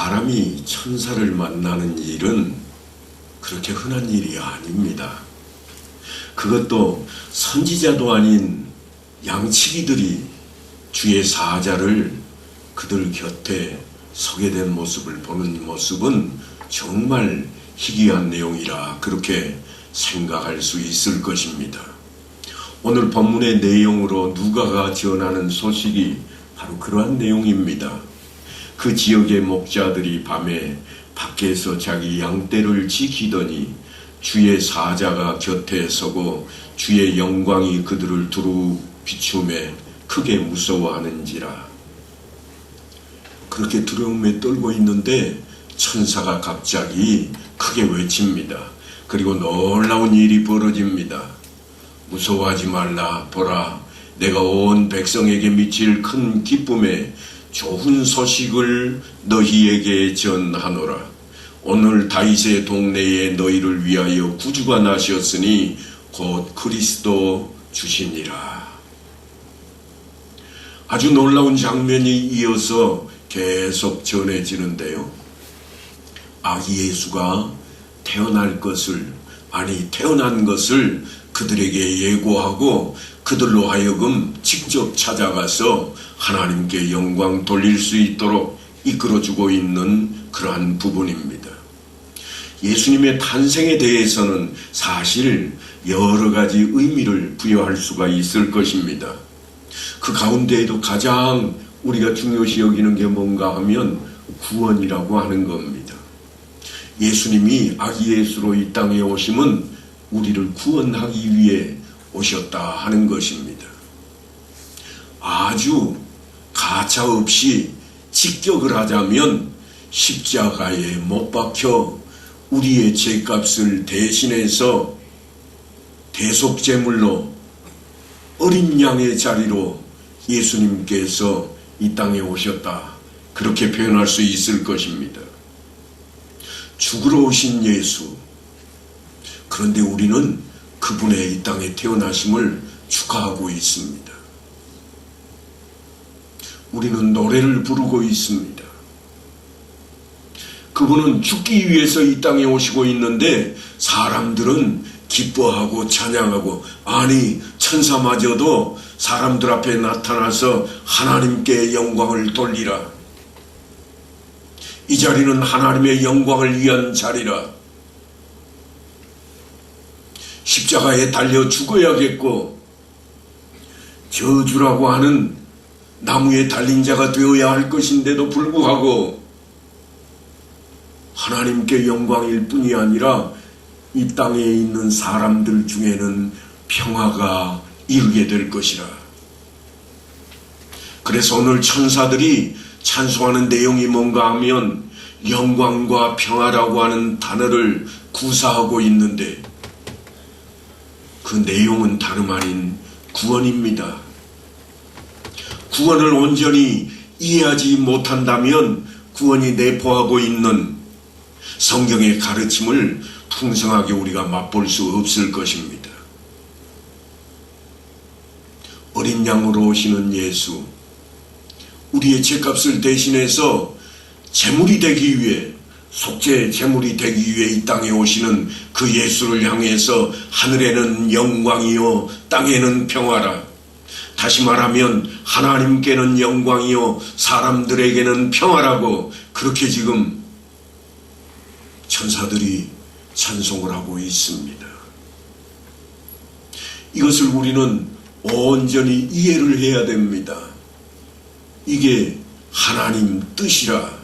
사람이 천사를 만나는 일은 그렇게 흔한 일이 아닙니다. 그것도 선지자도 아닌 양치기들이 주의 사자를 그들 곁에 서게 된 모습을 보는 모습은 정말 희귀한 내용이라 그렇게 생각할 수 있을 것입니다. 오늘 본문의 내용으로 누가가 전하는 소식이 바로 그러한 내용입니다. 그 지역의 목자들이 밤에 밖에서 자기 양떼를 지키더니 주의 사자가 곁에 서고 주의 영광이 그들을 두루 비추매 크게 무서워하는지라. 그렇게 두려움에 떨고 있는데 천사가 갑자기 크게 외칩니다. 그리고 놀라운 일이 벌어집니다. 무서워하지 말라. 보라, 내가 온 백성에게 미칠 큰 기쁨에 좋은 소식을 너희에게 전하노라. 오늘 다윗의 동네에 너희를 위하여 구주가 나셨으니 곧 그리스도 주시니라. 아주 놀라운 장면이 이어서 계속 전해지는데요. 아기 예수가 태어난 것을 그들에게 예고하고 그들로 하여금 직접 찾아가서 하나님께 영광 돌릴 수 있도록 이끌어주고 있는 그러한 부분입니다. 예수님의 탄생에 대해서는 사실 여러 가지 의미를 부여할 수가 있을 것입니다. 그 가운데에도 가장 우리가 중요시 여기는 게 뭔가 하면 구원이라고 하는 겁니다. 예수님이 아기 예수로 이 땅에 오심은 우리를 구원하기 위해 오셨다 하는 것입니다. 아주 가차없이 직격을 하자면 십자가에 못 박혀 우리의 죄값을 대신해서 대속제물로 어린 양의 자리로 예수님께서 이 땅에 오셨다. 그렇게 표현할 수 있을 것입니다. 죽으러 오신 예수. 그런데 우리는 그분의 이 땅에 태어나심을 축하하고 있습니다. 우리는 노래를 부르고 있습니다. 그분은 죽기 위해서 이 땅에 오시고 있는데 사람들은 기뻐하고 찬양하고, 아니 천사마저도 사람들 앞에 나타나서 하나님께 영광을 돌리라. 이 자리는 하나님의 영광을 위한 자리라. 십자가에 달려 죽어야겠고 저주라고 하는 나무에 달린 자가 되어야 할 것인데도 불구하고 하나님께 영광일 뿐이 아니라 이 땅에 있는 사람들 중에는 평화가 이루게 될 것이라. 그래서 오늘 천사들이 찬송하는 내용이 뭔가 하면 영광과 평화라고 하는 단어를 구사하고 있는데 그 내용은 다름 아닌 구원입니다. 구원을 온전히 이해하지 못한다면 구원이 내포하고 있는 성경의 가르침을 풍성하게 우리가 맛볼 수 없을 것입니다. 어린 양으로 오시는 예수, 우리의 죄값을 대신해서 제물이 되기 위해, 속죄 제물이 되기 위해 이 땅에 오시는 그 예수를 향해서 하늘에는 영광이요 땅에는 평화라. 다시 말하면 하나님께는 영광이요 사람들에게는 평화라고 그렇게 지금 천사들이 찬송을 하고 있습니다. 이것을 우리는 온전히 이해를 해야 됩니다. 이게 하나님 뜻이라.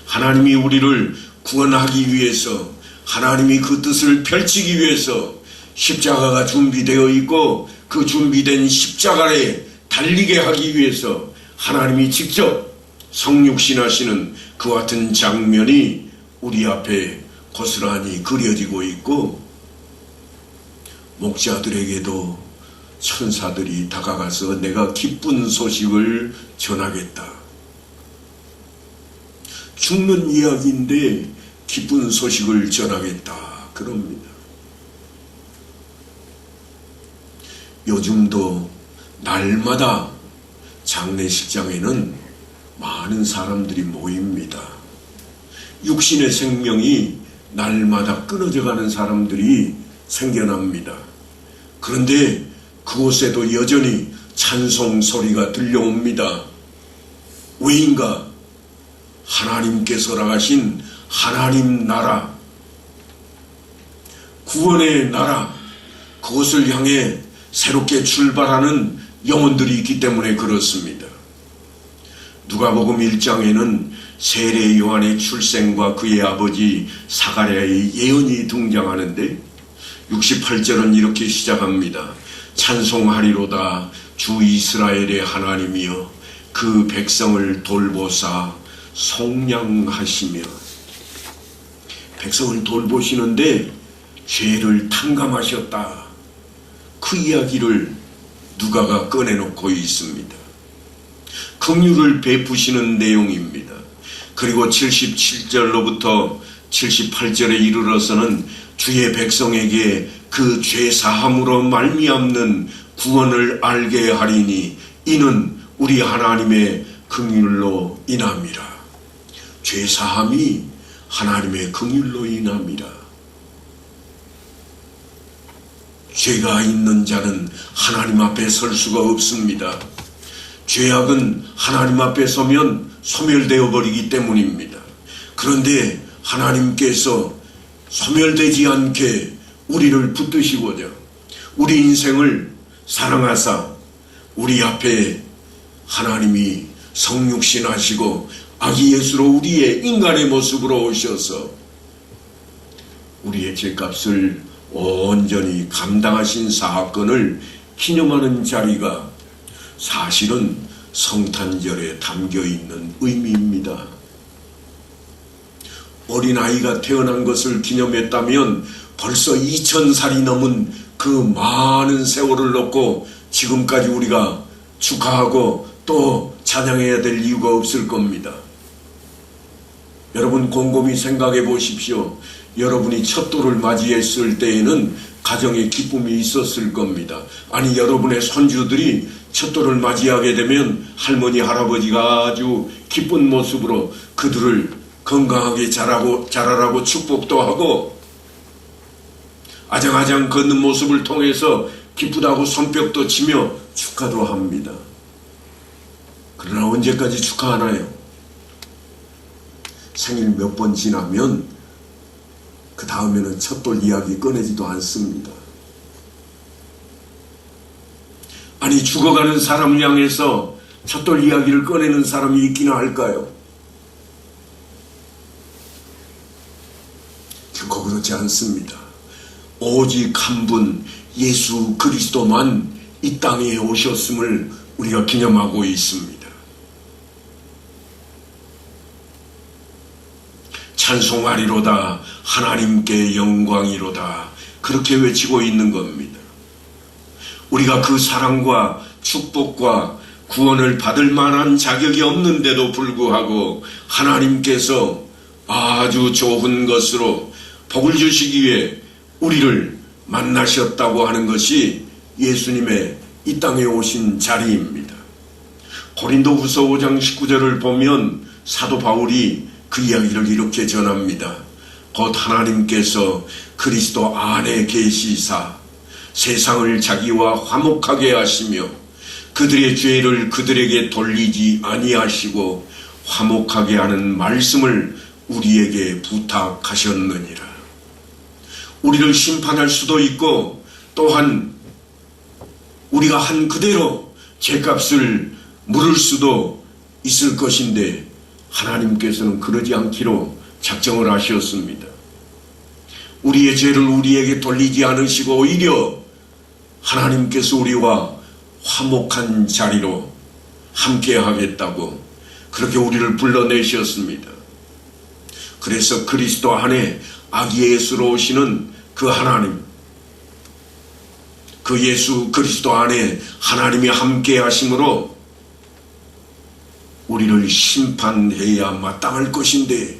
하나님이 우리를 구원하기 위해서, 하나님이 그 뜻을 펼치기 위해서 십자가가 준비되어 있고 그 준비된 십자가에 달리게 하기 위해서 하나님이 직접 성육신하시는 그와 같은 장면이 우리 앞에 고스란히 그려지고 있고, 목자들에게도 천사들이 다가가서 내가 기쁜 소식을 전하겠다. 죽는 이야기인데 기쁜 소식을 전하겠다. 그럽니다. 요즘도 날마다 장례식장에는 많은 사람들이 모입니다. 육신의 생명이 날마다 끊어져가는 사람들이 생겨납니다. 그런데 그곳에도 여전히 찬송 소리가 들려옵니다. 왜인가? 하나님께서 나가신 하나님 나라, 구원의 나라, 그것을 향해 새롭게 출발하는 영혼들이 있기 때문에 그렇습니다. 누가복음 1장에는 세례 요한의 출생과 그의 아버지 사가랴의 예언이 등장하는데 68절은 이렇게 시작합니다. 찬송하리로다 주 이스라엘의 하나님이여 그 백성을 돌보사 속량하시며. 백성을 돌보시는데 죄를 탕감하셨다. 그 이야기를 누가가 꺼내놓고 있습니다. 긍휼을 베푸시는 내용입니다. 그리고 77절로부터 78절에 이르러서는 주의 백성에게 그 죄사함으로 말미암는 구원을 알게 하리니 이는 우리 하나님의 긍휼로 인함이라. 죄사함이 하나님의 긍휼로 인함이라. 죄가 있는 자는 하나님 앞에 설 수가 없습니다. 죄악은 하나님 앞에 서면 소멸되어 버리기 때문입니다. 그런데 하나님께서 소멸되지 않게 우리를 붙드시고자 우리 인생을 사랑하사 우리 앞에 하나님이 성육신 하시고 아기 예수로 우리의 인간의 모습으로 오셔서 우리의 죄값을 온전히 감당하신 사건을 기념하는 자리가 사실은 성탄절에 담겨있는 의미입니다. 어린아이가 태어난 것을 기념했다면 벌써 2000살이 넘은 그 많은 세월을 놓고 지금까지 우리가 축하하고 또 찬양해야 될 이유가 없을 겁니다. 여러분 곰곰이 생각해 보십시오. 여러분이 첫돌을 맞이했을 때에는 가정에 기쁨이 있었을 겁니다. 아니 여러분의 손주들이 첫돌을 맞이하게 되면 할머니 할아버지가 아주 기쁜 모습으로 그들을 건강하게 자라라고 축복도 하고 아장아장 걷는 모습을 통해서 기쁘다고 손뼉도 치며 축하도 합니다. 그러나 언제까지 축하하나요? 생일 몇 번 지나면 그 다음에는 첫돌 이야기 꺼내지도 않습니다. 아니 죽어가는 사람을 향해서 첫돌 이야기를 꺼내는 사람이 있기나 할까요? 결코 그렇지 않습니다. 오직 한 분 예수 그리스도만 이 땅에 오셨음을 우리가 기념하고 있습니다. 찬송하리로다 하나님께 영광이로다 그렇게 외치고 있는 겁니다. 우리가 그 사랑과 축복과 구원을 받을 만한 자격이 없는데도 불구하고 하나님께서 아주 좋은 것으로 복을 주시기 위해 우리를 만나셨다고 하는 것이 예수님의 이 땅에 오신 자리입니다. 고린도후서 5장 19절을 보면 사도 바울이 그 이야기를 이렇게 전합니다. 곧 하나님께서 그리스도 안에 계시사 세상을 자기와 화목하게 하시며 그들의 죄를 그들에게 돌리지 아니하시고 화목하게 하는 말씀을 우리에게 부탁하셨느니라. 우리를 심판할 수도 있고 또한 우리가 한 그대로 죄값을 물을 수도 있을 것인데 하나님께서는 그러지 않기로 작정을 하셨습니다. 우리의 죄를 우리에게 돌리지 않으시고 오히려 하나님께서 우리와 화목한 자리로 함께 하겠다고 그렇게 우리를 불러내셨습니다. 그래서 그리스도 안에 아기 예수로 오시는 그 하나님, 그 예수 그리스도 안에 하나님이 함께 하심으로 우리를 심판해야 마땅할 것인데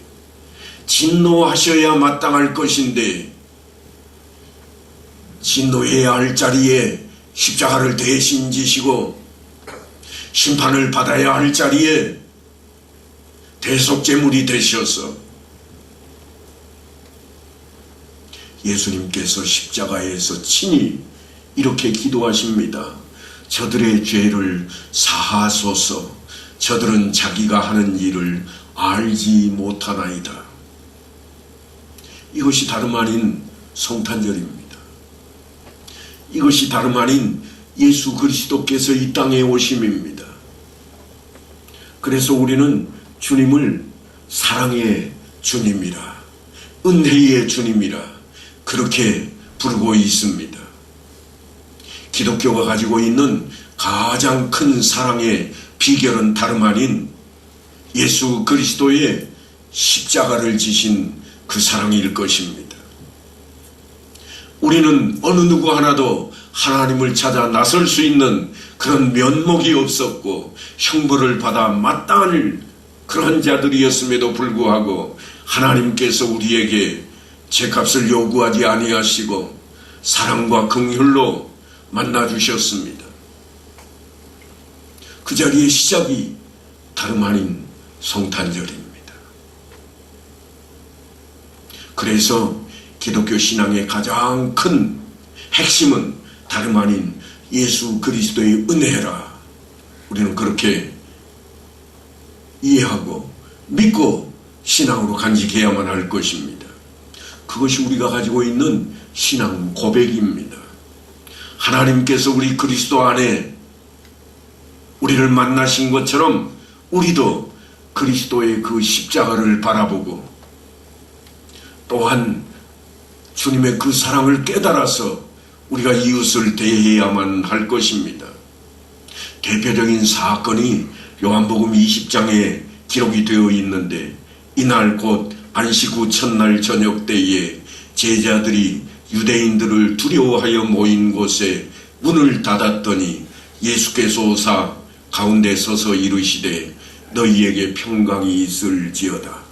진노하셔야 마땅할 것인데 진노해야 할 자리에 십자가를 대신 지시고 심판을 받아야 할 자리에 대속제물이 되셔서 예수님께서 십자가에서 친히 이렇게 기도하십니다. 저들의 죄를 사하소서. 저들은 자기가 하는 일을 알지 못하나이다. 이것이 다름 아닌 성탄절입니다. 이것이 다름 아닌 예수 그리스도께서 이 땅에 오심입니다. 그래서 우리는 주님을 사랑의 주님이라, 은혜의 주님이라 그렇게 부르고 있습니다. 기독교가 가지고 있는 가장 큰 사랑의 비결은 다름 아닌 예수 그리스도의 십자가를 지신 그 사랑일 것입니다. 우리는 어느 누구 하나도 하나님을 찾아 나설 수 있는 그런 면목이 없었고 형벌을 받아 마땅할 그러한 자들이었음에도 불구하고 하나님께서 우리에게 죄값을 요구하지 아니하시고 사랑과 긍휼로 만나주셨습니다. 그 자리의 시작이 다름 아닌 성탄절입니다. 그래서 기독교 신앙의 가장 큰 핵심은 다름 아닌 예수 그리스도의 은혜라. 우리는 그렇게 이해하고 믿고 신앙으로 간직해야만 할 것입니다. 그것이 우리가 가지고 있는 신앙 고백입니다. 하나님께서 우리 그리스도 안에 우리를 만나신 것처럼 우리도 그리스도의 그 십자가를 바라보고 또한 주님의 그 사랑을 깨달아서 우리가 이웃을 대해야만 할 것입니다. 대표적인 사건이 요한복음 20장에 기록이 되어 있는데, 이날 곧 안식 후 첫날 저녁 때에 제자들이 유대인들을 두려워하여 모인 곳에 문을 닫았더니 예수께서 오사 가운데 서서 이르시되 너희에게 평강이 있을지어다.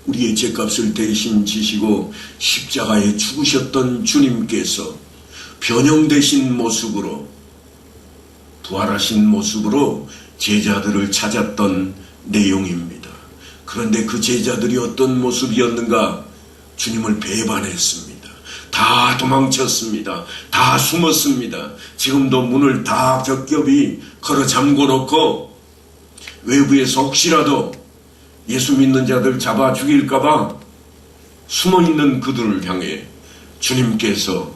우리의 죄값을 대신 지시고 십자가에 죽으셨던 주님께서 변형되신 모습으로, 부활하신 모습으로 제자들을 찾았던 내용입니다. 그런데 그 제자들이 어떤 모습이었는가? 주님을 배반했습니다. 다 도망쳤습니다. 다 숨었습니다. 지금도 문을 다 겹겹이 걸어 잠궈 놓고 외부에서 혹시라도 예수 믿는 자들 잡아 죽일까봐 숨어있는 그들을 향해 주님께서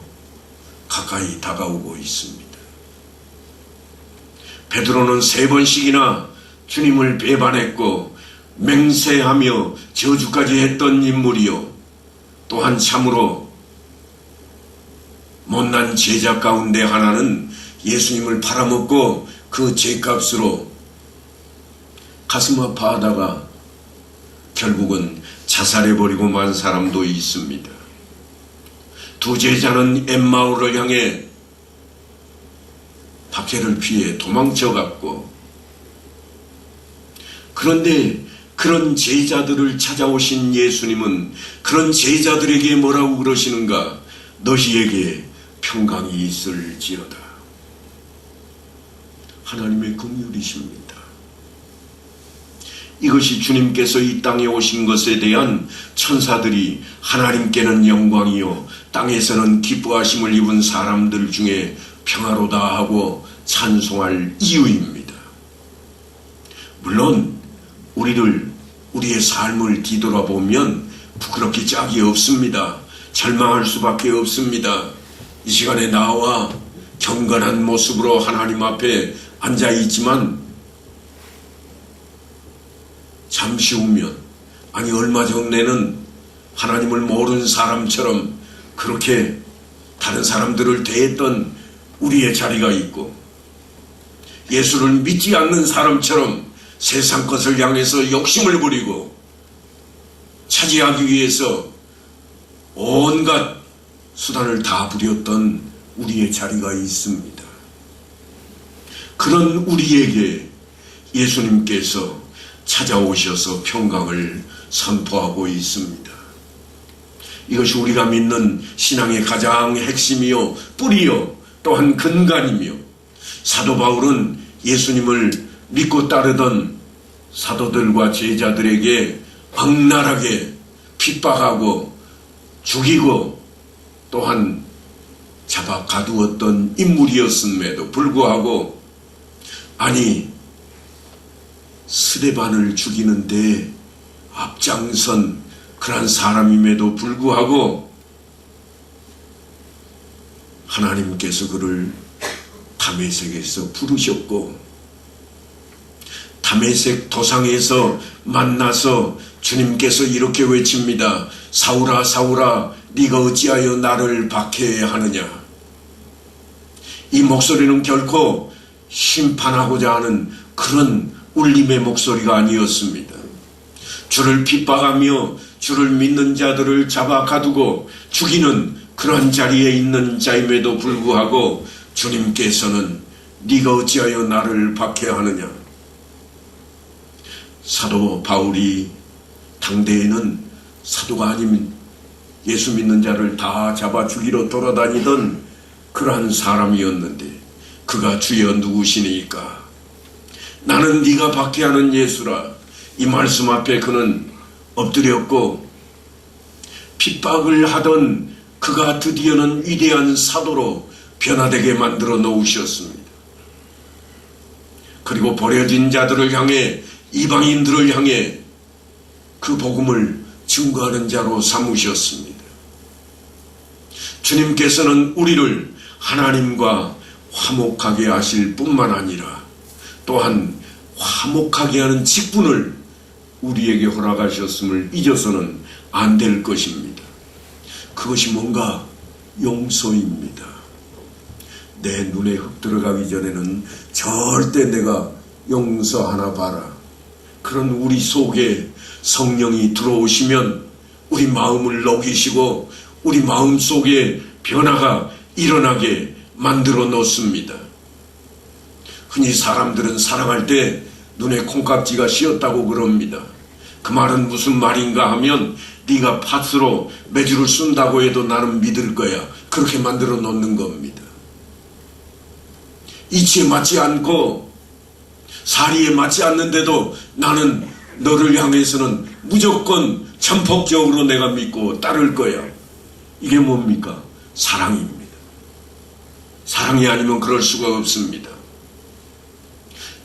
가까이 다가오고 있습니다. 베드로는 3번씩이나 주님을 배반했고 맹세하며 저주까지 했던 인물이요, 또한 참으로 못난 제자 가운데 하나는 예수님을 팔아먹고 그 죄값으로 가슴 아파하다가 결국은 자살해버리고 만 사람도 있습니다. 두 제자는 엠마오를 향해 박해를 피해 도망쳐갔고, 그런데 그런 제자들을 찾아오신 예수님은 그런 제자들에게 뭐라고 그러시는가? 너희에게 평강이 있을지어다. 하나님의 긍휼이십니다. 이것이 주님께서 이 땅에 오신 것에 대한 천사들이 하나님께는 영광이요 땅에서는 기뻐하심을 입은 사람들 중에 평화로다 하고 찬송할 이유입니다. 물론 우리의 삶을 뒤돌아보면 부끄럽기 짝이 없습니다. 절망할 수밖에 없습니다. 이 시간에 나와 경건한 모습으로 하나님 앞에 앉아있지만 잠시 후면, 아니 얼마 전에는 하나님을 모르는 사람처럼 그렇게 다른 사람들을 대했던 우리의 자리가 있고, 예수를 믿지 않는 사람처럼 세상 것을 향해서 욕심을 부리고 차지하기 위해서 온갖 수단을 다 부렸던 우리의 자리가 있습니다. 그런 우리에게 예수님께서 찾아오셔서 평강을 선포하고 있습니다. 이것이 우리가 믿는 신앙의 가장 핵심이요 뿌리요 또한 근간이며, 사도 바울은 예수님을 믿고 따르던 사도들과 제자들에게 악랄하게 핍박하고 죽이고 또한 잡아 가두었던 인물이었음에도 불구하고, 아니 스데반을 죽이는데 앞장선 그런 사람임에도 불구하고 하나님께서 그를 다메섹에서 부르셨고, 다메섹 도상에서 만나서 주님께서 이렇게 외칩니다. 사울아 사울아 네가 어찌하여 나를 박해하느냐. 이 목소리는 결코 심판하고자 하는 그런 울림의 목소리가 아니었습니다. 주를 핍박하며 주를 믿는 자들을 잡아 가두고 죽이는 그런 자리에 있는 자임에도 불구하고 주님께서는 네가 어찌하여 나를 박해하느냐. 사도 바울이 당대에는 사도가 아닌 예수 믿는 자를 다 잡아 죽이러 돌아다니던 그러한 사람이었는데, 그가 주여 누구시니까? 나는 네가 박해하는 예수라. 이 말씀 앞에 그는 엎드렸고, 핍박을 하던 그가 드디어는 위대한 사도로 변화되게 만들어 놓으셨습니다. 그리고 버려진 자들을 향해, 이방인들을 향해 그 복음을 증거하는 자로 삼으셨습니다. 주님께서는 우리를 하나님과 화목하게 하실 뿐만 아니라 또한 화목하게 하는 직분을 우리에게 허락하셨음을 잊어서는 안 될 것입니다. 그것이 뭔가 용서입니다. 내 눈에 흙 들어가기 전에는 절대 내가 용서하나 봐라. 그런 우리 속에 성령이 들어오시면 우리 마음을 녹이시고 우리 마음 속에 변화가 일어나게 만들어 놓습니다. 흔히 사람들은 사랑할 때 눈에 콩깍지가 씌었다고 그럽니다. 그 말은 무슨 말인가 하면 네가 팥으로 매주를 쓴다고 해도 나는 믿을 거야. 그렇게 만들어 놓는 겁니다. 이치에 맞지 않고 사리에 맞지 않는데도 나는 너를 향해서는 무조건 전폭적으로 내가 믿고 따를 거야. 이게 뭡니까? 사랑입니다. 사랑이 아니면 그럴 수가 없습니다.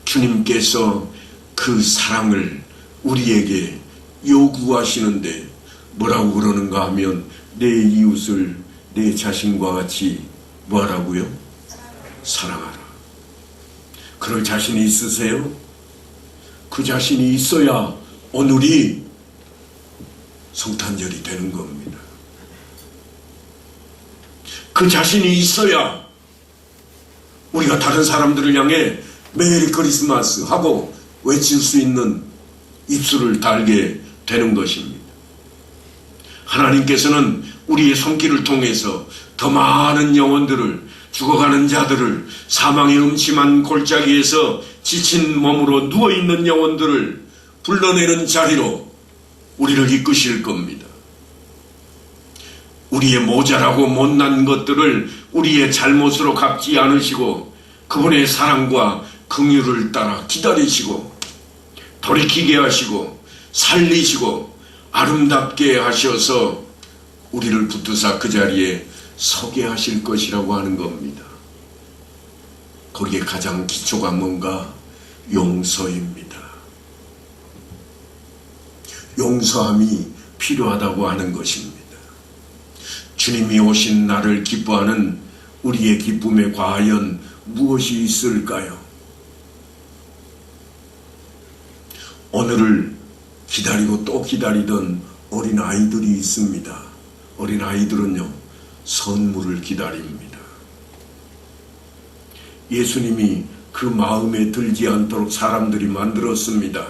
주님께서 그 사랑을 우리에게 요구하시는데 뭐라고 그러는가 하면 내 이웃을 내 자신과 같이 뭐하라고요? 사랑하라. 그럴 자신이 있으세요? 그 자신이 있어야 오늘이 성탄절이 되는 겁니다. 그 자신이 있어야 우리가 다른 사람들을 향해 메리 크리스마스 하고 외칠 수 있는 입술을 달게 되는 것입니다. 하나님께서는 우리의 손길을 통해서 더 많은 영혼들을, 죽어가는 자들을, 사망의 음침한 골짜기에서 지친 몸으로 누워있는 영혼들을 불러내는 자리로 우리를 이끄실 겁니다. 우리의 모자라고 못난 것들을 우리의 잘못으로 갚지 않으시고 그분의 사랑과 긍휼을 따라 기다리시고 돌이키게 하시고 살리시고 아름답게 하셔서 우리를 붙드사 그 자리에 서게 하실 것이라고 하는 겁니다. 거기에 가장 기초가 뭔가? 용서입니다. 용서함이 필요하다고 하는 것입니다. 주님이 오신 날을 기뻐하는 우리의 기쁨에 과연 무엇이 있을까요? 오늘을 기다리고 또 기다리던 어린아이들이 있습니다. 어린아이들은요, 선물을 기다립니다. 예수님이 그 마음에 들지 않도록 사람들이 만들었습니다.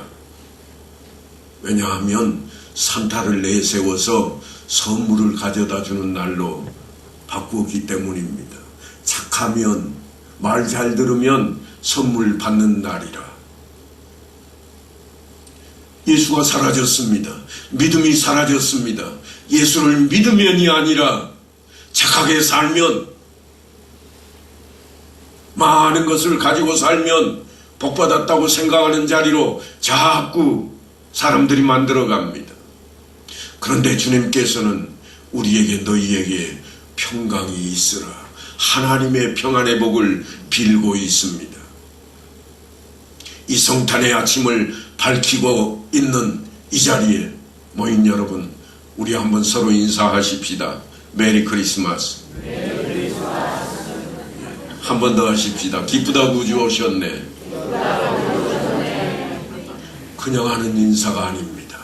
왜냐하면 산타를 내세워서 선물을 가져다 주는 날로 바꾸었기 때문입니다. 착하면, 말 잘 들으면 선물 받는 날이라. 예수가 사라졌습니다. 믿음이 사라졌습니다. 예수를 믿으면이 아니라 착하게 살면, 많은 것을 가지고 살면 복받았다고 생각하는 자리로 자꾸 사람들이 만들어갑니다. 그런데 주님께서는 우리에게 너희에게 평강이 있으라, 하나님의 평안의 복을 빌고 있습니다. 이 성탄의 아침을 밝히고 있는 이 자리에 모인 여러분, 우리 한번 서로 인사하십시다. 메리 크리스마스. 한 번 더 하십시다. 기쁘다 구주 오셨네. 그냥 하는 인사가 아닙니다.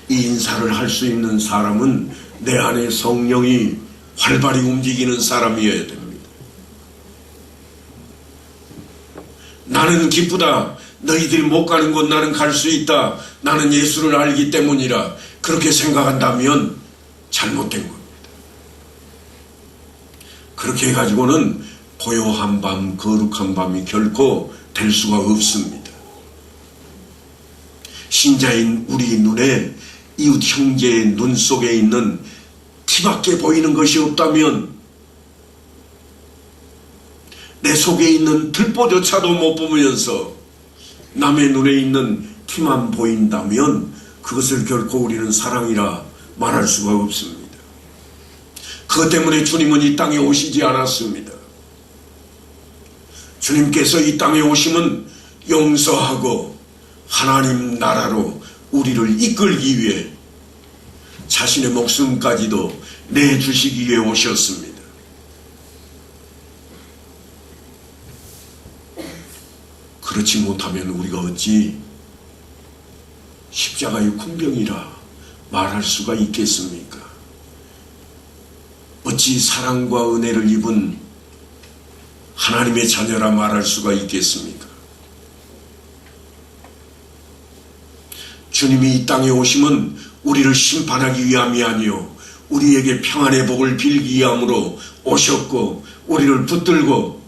이 인사를 할 수 있는 사람은 내 안에 성령이 활발히 움직이는 사람이어야 됩니다. 나는 기쁘다, 너희들이 못 가는 곳 나는 갈 수 있다, 나는 예수를 알기 때문이라, 그렇게 생각한다면 잘못된 겁니다. 그렇게 해가지고는 고요한 밤, 거룩한 밤이 결코 될 수가 없습니다. 신자인 우리 눈에 이웃 형제의 눈 속에 있는 티밖에 보이는 것이 없다면, 내 속에 있는 들보조차도 못 보면서 남의 눈에 있는 티만 보인다면 그것을 결코 우리는 사랑이라 말할 수가 없습니다. 그것 때문에 주님은 이 땅에 오시지 않았습니다. 주님께서 이 땅에 오심은 용서하고 하나님 나라로 우리를 이끌기 위해 자신의 목숨까지도 내주시기 위해 오셨습니다. 그렇지 못하면 우리가 어찌 십자가의 군병이라 말할 수가 있겠습니까? 어찌 사랑과 은혜를 입은 하나님의 자녀라 말할 수가 있겠습니까? 주님이 이 땅에 오심은 우리를 심판하기 위함이 아니요 우리에게 평안의 복을 빌기 위함으로 오셨고, 우리를 붙들고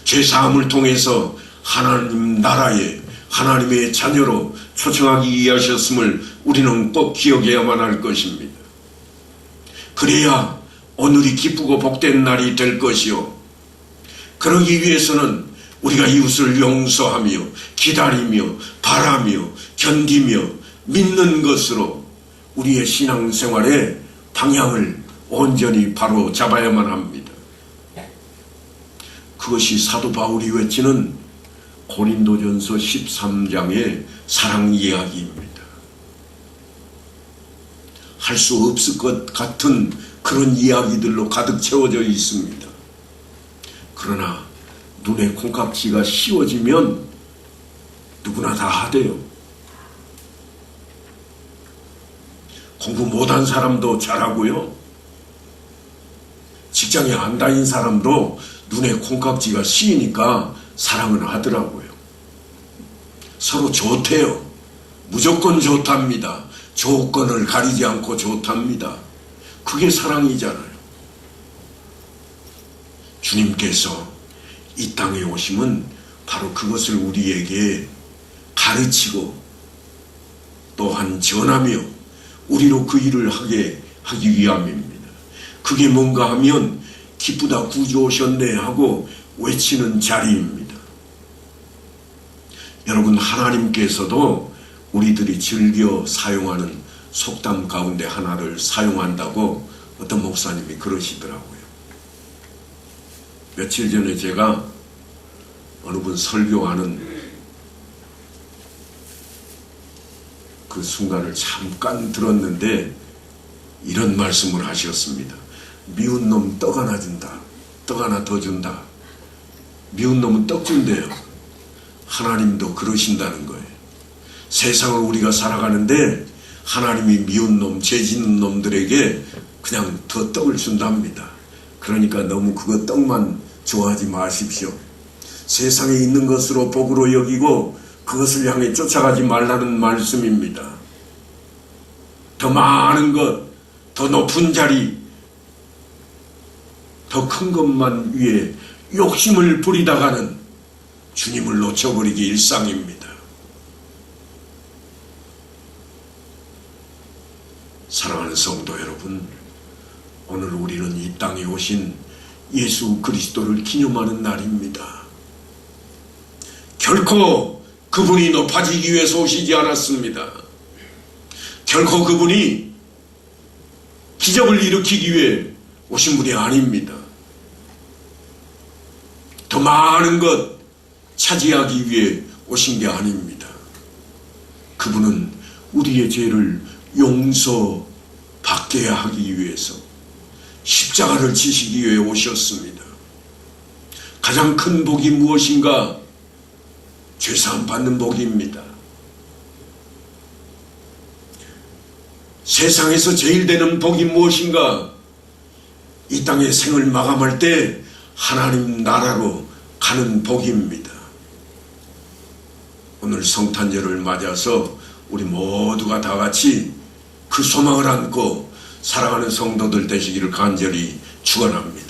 죄사함을 통해서 하나님 나라에 하나님의 자녀로 초청하기 위하셨음을 우리는 꼭 기억해야만 할 것입니다. 그래야 오늘이 기쁘고 복된 날이 될 것이요, 그러기 위해서는 우리가 이웃을 용서하며 기다리며 바라며 견디며 믿는 것으로 우리의 신앙생활의 방향을 온전히 바로 잡아야만 합니다. 그것이 사도 바울이 외치는 고린도전서 13장의 사랑 이야기입니다. 할 수 없을 것 같은 그런 이야기들로 가득 채워져 있습니다. 그러나 눈에 콩깍지가 씌워지면 누구나 다 하대요. 공부 못한 사람도 잘하고요, 직장에 안 다닌 사람도 눈에 콩깍지가 씌이니까 사랑을 하더라고요. 서로 좋대요. 무조건 좋답니다. 조건을 가리지 않고 좋답니다. 그게 사랑이잖아요. 주님께서 이 땅에 오심은 바로 그것을 우리에게 가르치고 또한 전하며 우리로 그 일을 하기 위함입니다. 그게 뭔가 하면 기쁘다 구주 오셨네 하고 외치는 자리입니다. 여러분, 하나님께서도 우리들이 즐겨 사용하는 속담 가운데 하나를 사용한다고 어떤 목사님이 그러시더라고요. 며칠 전에 제가 어느 분 설교하는 그 순간을 잠깐 들었는데 이런 말씀을 하셨습니다. 미운 놈 떡 하나 준다. 떡 하나 더 준다. 미운 놈은 떡 준대요. 하나님도 그러신다는 거예요. 세상을 우리가 살아가는데 하나님이 미운 놈, 죄 짓는 놈들에게 그냥 더 떡을 준답니다. 그러니까 너무 그거 떡만 좋아하지 마십시오. 세상에 있는 것으로 복으로 여기고 그것을 향해 쫓아가지 말라는 말씀입니다. 더 많은 것, 더 높은 자리, 더 큰 것만 위해 욕심을 부리다가는 주님을 놓쳐버리기 일상입니다. 사랑하는 성도 여러분, 오늘 우리는 이 땅에 오신 예수 그리스도를 기념하는 날입니다. 결코 그분이 높아지기 위해서 오시지 않았습니다. 결코 그분이 기적을 일으키기 위해 오신 분이 아닙니다. 더 많은 것 차지하기 위해 오신 게 아닙니다. 그분은 우리의 죄를 용서받게 하기 위해서 십자가를 지시기 위해 오셨습니다. 가장 큰 복이 무엇인가? 죄사함 받는 복입니다. 세상에서 제일 되는 복이 무엇인가? 이 땅의 생을 마감할 때 하나님 나라로 가는 복입니다. 오늘 성탄절을 맞아서 우리 모두가 다 같이 그 소망을 안고 살아가는 성도들 되시기를 간절히 축원합니다.